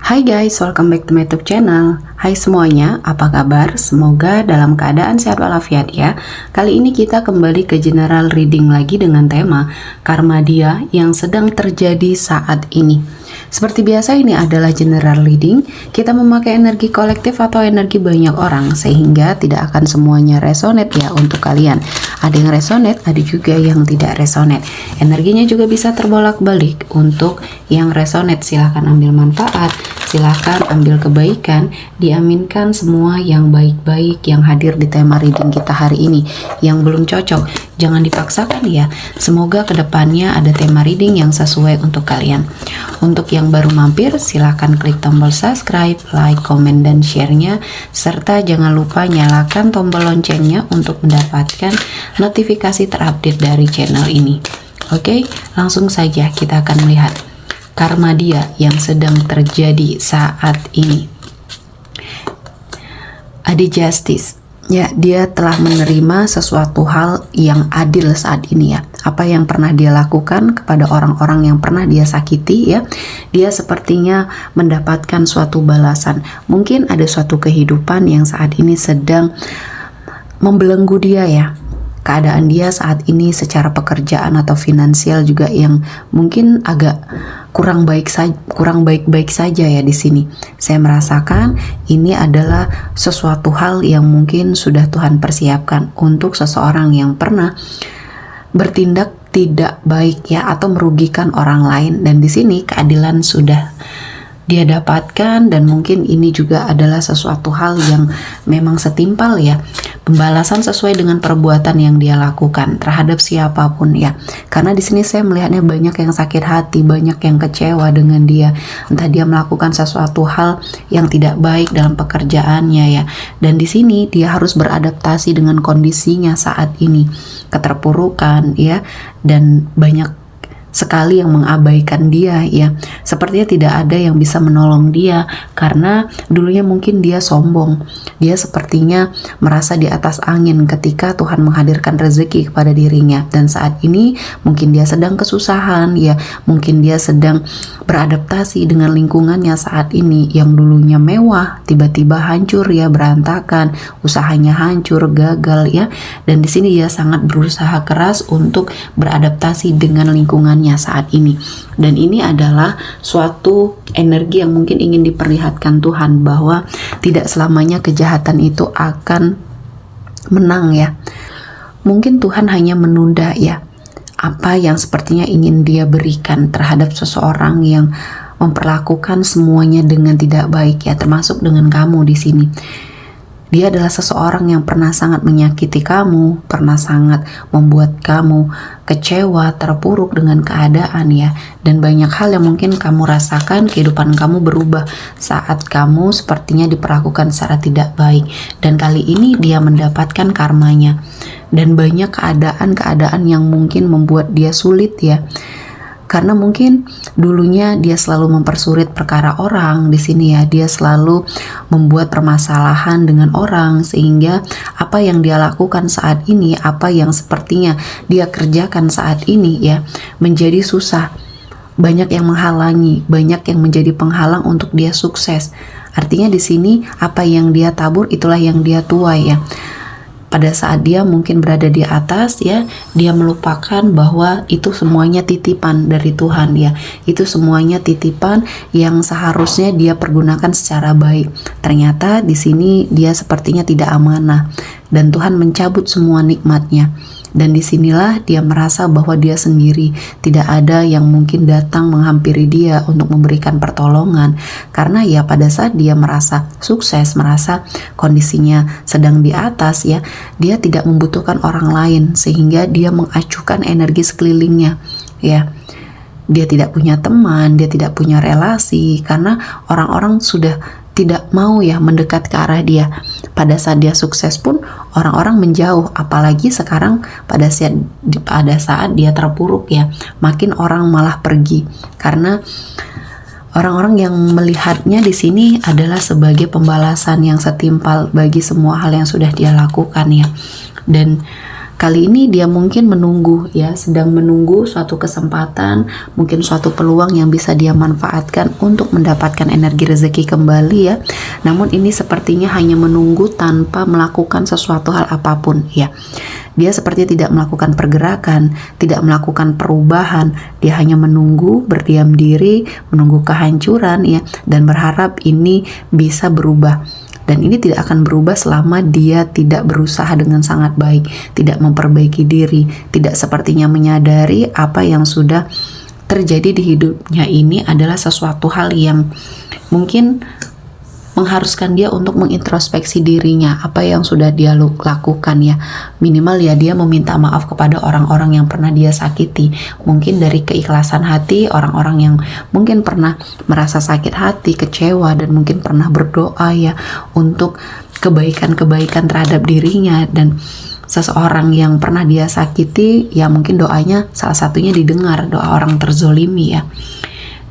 Hai guys, welcome back to my YouTube channel. Hai semuanya, apa kabar? Semoga dalam keadaan sehat walafiat ya. Kali ini kita kembali ke general reading lagi dengan tema karma dia yang sedang terjadi saat ini. Seperti biasa, ini adalah general reading. Kita memakai energi kolektif atau energi banyak orang sehingga tidak akan semuanya resonate ya untuk kalian. Ada yang resonate, ada juga yang tidak resonate. Energinya juga bisa terbolak-balik. Untuk yang resonate silahkan ambil manfaat, silahkan ambil kebaikan, diaminkan semua yang baik-baik yang hadir di tema reading kita hari ini. Yang belum cocok, jangan dipaksakan ya. Semoga kedepannya ada tema reading yang sesuai untuk kalian. Untuk yang baru mampir, silahkan klik tombol subscribe, like, komen, dan share-nya. Serta jangan lupa nyalakan tombol loncengnya untuk mendapatkan notifikasi terupdate dari channel ini. Oke, langsung saja kita akan melihat karma dia yang sedang terjadi saat ini. Ada justice. Ya, dia telah menerima sesuatu hal yang adil saat ini ya. Apa yang pernah dia lakukan kepada orang-orang yang pernah dia sakiti ya, dia sepertinya mendapatkan suatu balasan. Mungkin ada suatu kehidupan yang saat ini sedang membelenggu dia ya. Keadaan dia saat ini secara pekerjaan atau finansial juga yang mungkin agak kurang baik-baik saja ya di sini. Saya merasakan ini adalah sesuatu hal yang mungkin sudah Tuhan persiapkan untuk seseorang yang pernah bertindak tidak baik ya atau merugikan orang lain, dan di sini keadilan sudah dia dapatkan, dan mungkin ini juga adalah sesuatu hal yang memang setimpal ya, pembalasan sesuai dengan perbuatan yang dia lakukan terhadap siapapun ya. Karena di sini saya melihatnya banyak yang sakit hati, banyak yang kecewa dengan dia, entah dia melakukan sesuatu hal yang tidak baik dalam pekerjaannya ya, dan di sini dia harus beradaptasi dengan kondisinya saat ini, keterpurukan ya, dan banyak sekali yang mengabaikan dia ya. Sepertinya tidak ada yang bisa menolong dia karena dulunya mungkin dia sombong. Dia sepertinya merasa di atas angin ketika Tuhan menghadirkan rezeki kepada dirinya, dan saat ini mungkin dia sedang kesusahan ya, mungkin dia sedang beradaptasi dengan lingkungannya saat ini yang dulunya mewah tiba-tiba hancur ya, berantakan, usahanya hancur, gagal ya. Dan di sini dia sangat berusaha keras untuk beradaptasi dengan lingkungan saat ini, dan ini adalah suatu energi yang mungkin ingin diperlihatkan Tuhan bahwa tidak selamanya kejahatan itu akan menang ya. Mungkin Tuhan hanya menunda ya apa yang sepertinya ingin dia berikan terhadap seseorang yang memperlakukan semuanya dengan tidak baik ya, termasuk dengan kamu di sini. Dia adalah seseorang yang pernah sangat menyakiti kamu, pernah sangat membuat kamu kecewa, terpuruk dengan keadaan ya. Dan banyak hal yang mungkin kamu rasakan, kehidupan kamu berubah saat kamu sepertinya diperlakukan secara tidak baik. Dan kali ini dia mendapatkan karmanya. Dan banyak keadaan-keadaan yang mungkin membuat dia sulit ya. Karena mungkin dulunya dia selalu mempersulit perkara orang di sini ya, dia selalu membuat permasalahan dengan orang sehingga apa yang dia lakukan saat ini, apa yang sepertinya dia kerjakan saat ini ya, menjadi susah. Banyak yang menghalangi, banyak yang menjadi penghalang untuk dia sukses. Artinya di sini apa yang dia tabur itulah yang dia tuai ya. Pada saat dia mungkin berada di atas ya, dia melupakan bahwa itu semuanya titipan dari Tuhan ya. Itu semuanya titipan yang seharusnya dia pergunakan secara baik. Ternyata di sini dia sepertinya tidak amanah dan Tuhan mencabut semua nikmatnya. Dan disinilah dia merasa bahwa dia sendiri, tidak ada yang mungkin datang menghampiri dia untuk memberikan pertolongan. Karena ya pada saat dia merasa sukses, merasa kondisinya sedang di atas ya, dia tidak membutuhkan orang lain sehingga dia mengacuhkan energi sekelilingnya ya. Dia tidak punya teman, dia tidak punya relasi karena orang-orang sudah tidak mau ya mendekat ke arah dia. Pada saat dia sukses pun orang-orang menjauh, apalagi sekarang pada saat dia terpuruk ya, makin orang malah pergi karena orang-orang yang melihatnya di sini adalah sebagai pembalasan yang setimpal bagi semua hal yang sudah dia lakukan ya. Dan Kali ini dia mungkin menunggu ya, sedang menunggu suatu kesempatan, mungkin suatu peluang yang bisa dia manfaatkan untuk mendapatkan energi rezeki kembali ya. Namun ini sepertinya hanya menunggu tanpa melakukan sesuatu hal apapun ya. Dia seperti tidak melakukan pergerakan, tidak melakukan perubahan. Dia hanya menunggu, berdiam diri, menunggu kehancuran ya, dan berharap ini bisa berubah. Dan ini tidak akan berubah selama dia tidak berusaha dengan sangat baik, tidak memperbaiki diri, tidak sepertinya menyadari apa yang sudah terjadi di hidupnya ini adalah sesuatu hal yang mungkin mengharuskan dia untuk mengintrospeksi dirinya, apa yang sudah dia lakukan ya. Minimal ya dia meminta maaf kepada orang-orang yang pernah dia sakiti. Mungkin dari keikhlasan hati, orang-orang yang mungkin pernah merasa sakit hati, kecewa, dan mungkin pernah berdoa ya untuk kebaikan-kebaikan terhadap dirinya. Dan seseorang yang pernah dia sakiti ya mungkin doanya salah satunya didengar, doa orang terzolimi ya.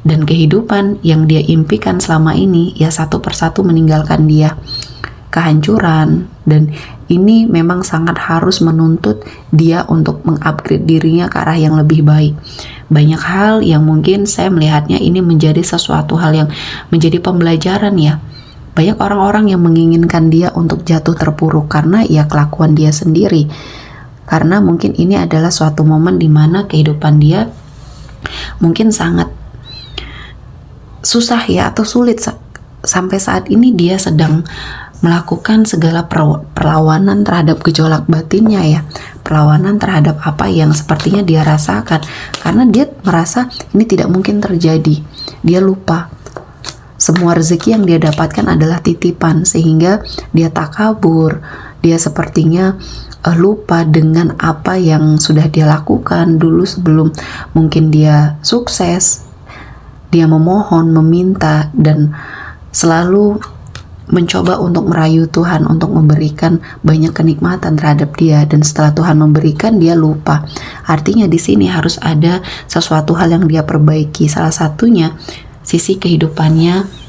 Dan kehidupan yang dia impikan selama ini ya satu persatu meninggalkan dia, kehancuran. Dan ini memang sangat harus menuntut dia untuk mengupgrade dirinya ke arah yang lebih baik. Banyak hal yang mungkin saya melihatnya ini menjadi sesuatu hal yang menjadi pembelajaran ya. Banyak orang-orang yang menginginkan dia untuk jatuh terpuruk karena ya kelakuan dia sendiri. Karena mungkin ini adalah suatu momen di mana kehidupan dia mungkin sangat susah ya, atau sulit. Sampai saat ini dia sedang melakukan segala perlawanan terhadap gejolak batinnya ya, perlawanan terhadap apa yang sepertinya dia rasakan, karena dia merasa ini tidak mungkin terjadi. Dia lupa semua rezeki yang dia dapatkan adalah titipan, sehingga dia takabur. Dia sepertinya lupa dengan apa yang sudah dia lakukan dulu sebelum mungkin dia sukses. Dia memohon, meminta, dan selalu mencoba untuk merayu Tuhan untuk memberikan banyak kenikmatan terhadap dia. Dan setelah Tuhan memberikan, dia lupa. Artinya di sini harus ada sesuatu hal yang dia perbaiki. Salah satunya sisi kehidupannya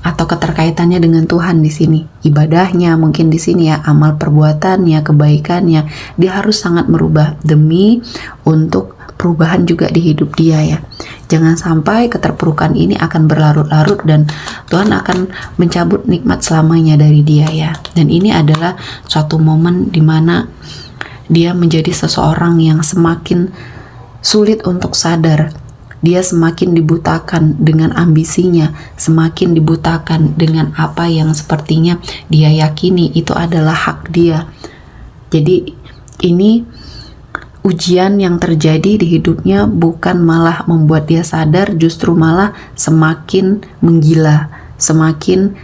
atau keterkaitannya dengan Tuhan di sini. Ibadahnya mungkin di sini ya, amal perbuatannya, kebaikannya. Dia harus sangat merubah demi untuk perubahan juga di hidup dia ya. Jangan sampai keterpurukan ini akan berlarut-larut dan Tuhan akan mencabut nikmat selamanya dari dia ya. Dan ini adalah suatu momen di mana dia menjadi seseorang yang semakin sulit untuk sadar. Dia semakin dibutakan dengan ambisinya, semakin dibutakan dengan apa yang sepertinya dia yakini itu adalah hak dia. Jadi ini ujian yang terjadi di hidupnya bukan malah membuat dia sadar, justru malah semakin menggila, semakin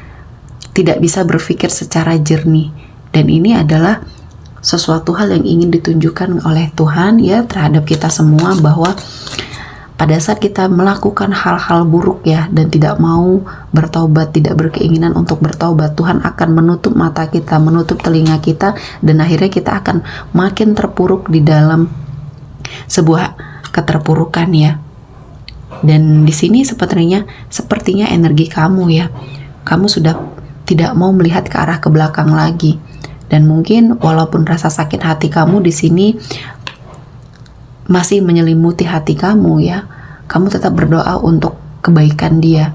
tidak bisa berpikir secara jernih. Dan ini adalah sesuatu hal yang ingin ditunjukkan oleh Tuhan ya terhadap kita semua, bahwa pada saat kita melakukan hal-hal buruk ya dan tidak mau bertobat, tidak berkeinginan untuk bertobat, Tuhan akan menutup mata kita, menutup telinga kita, dan akhirnya kita akan makin terpuruk di dalam sebuah keterpurukan ya. Dan di sini sepertinya energi kamu ya, kamu sudah tidak mau melihat ke arah ke belakang lagi. Dan mungkin walaupun rasa sakit hati kamu di sini masih menyelimuti hati kamu ya, kamu tetap berdoa untuk kebaikan dia.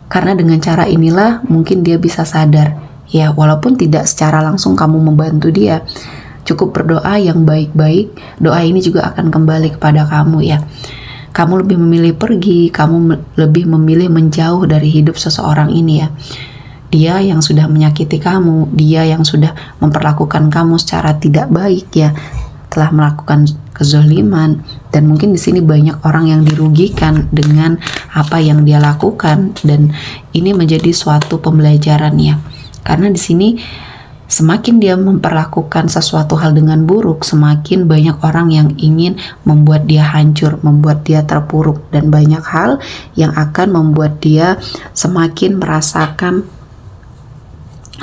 Karena dengan cara inilah mungkin dia bisa sadar ya, walaupun tidak secara langsung kamu membantu dia. Cukup berdoa yang baik-baik, doa ini juga akan kembali kepada kamu ya. Kamu lebih memilih pergi, kamu lebih memilih menjauh dari hidup seseorang ini ya. Dia yang sudah menyakiti kamu, dia yang sudah memperlakukan kamu secara tidak baik ya, telah melakukan kezaliman. Dan mungkin di sini banyak orang yang dirugikan dengan apa yang dia lakukan, dan ini menjadi suatu pembelajaran ya. Karena di sini semakin dia memperlakukan sesuatu hal dengan buruk, semakin banyak orang yang ingin membuat dia hancur, membuat dia terpuruk, dan banyak hal yang akan membuat dia semakin merasakan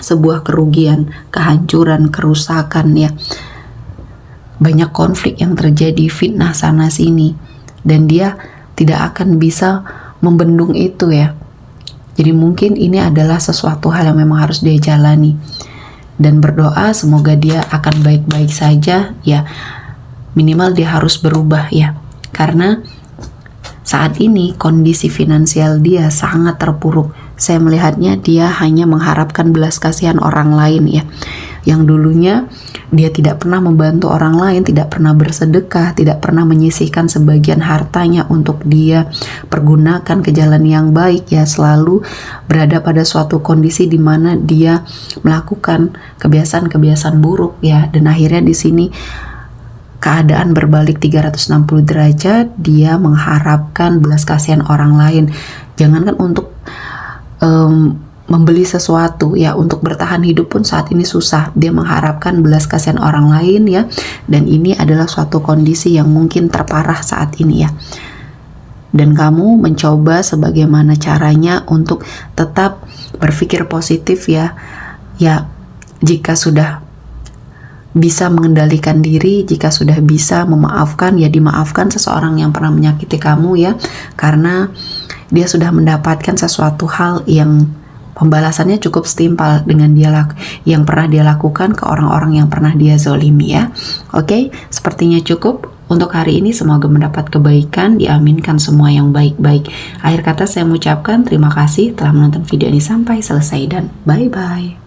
sebuah kerugian, kehancuran, kerusakan ya. Banyak konflik yang terjadi, fitnah sana sini, dan dia tidak akan bisa membendung itu ya. Jadi mungkin ini adalah sesuatu hal yang memang harus dia jalani. dan berdoa semoga dia akan baik-baik saja ya. Minimal dia harus berubah ya, karena saat ini kondisi finansial dia sangat terpuruk. Saya melihatnya dia hanya mengharapkan belas kasihan orang lain ya. Yang dulunya dia tidak pernah membantu orang lain, tidak pernah bersedekah, tidak pernah menyisihkan sebagian hartanya untuk dia pergunakan ke jalan yang baik ya, selalu berada pada suatu kondisi di mana dia melakukan kebiasaan-kebiasaan buruk ya, dan akhirnya di sini keadaan berbalik 360 derajat, dia mengharapkan belas kasihan orang lain. Jangankan untuk membeli sesuatu ya, untuk bertahan hidup pun saat ini susah. Dia mengharapkan belas kasihan orang lain ya, dan ini adalah suatu kondisi yang mungkin terparah saat ini ya. Dan kamu mencoba sebagaimana caranya untuk tetap berpikir positif ya. Ya, jika sudah bisa mengendalikan diri, jika sudah bisa memaafkan ya dimaafkan seseorang yang pernah menyakiti kamu ya, karena dia sudah mendapatkan sesuatu hal yang pembalasannya cukup setimpal dengan yang pernah dia lakukan ke orang-orang yang pernah dia zolimi ya. Oke, sepertinya cukup untuk hari ini. Semoga mendapat kebaikan, diaminkan semua yang baik-baik. Akhir kata saya mengucapkan terima kasih telah menonton video ini sampai selesai dan bye-bye.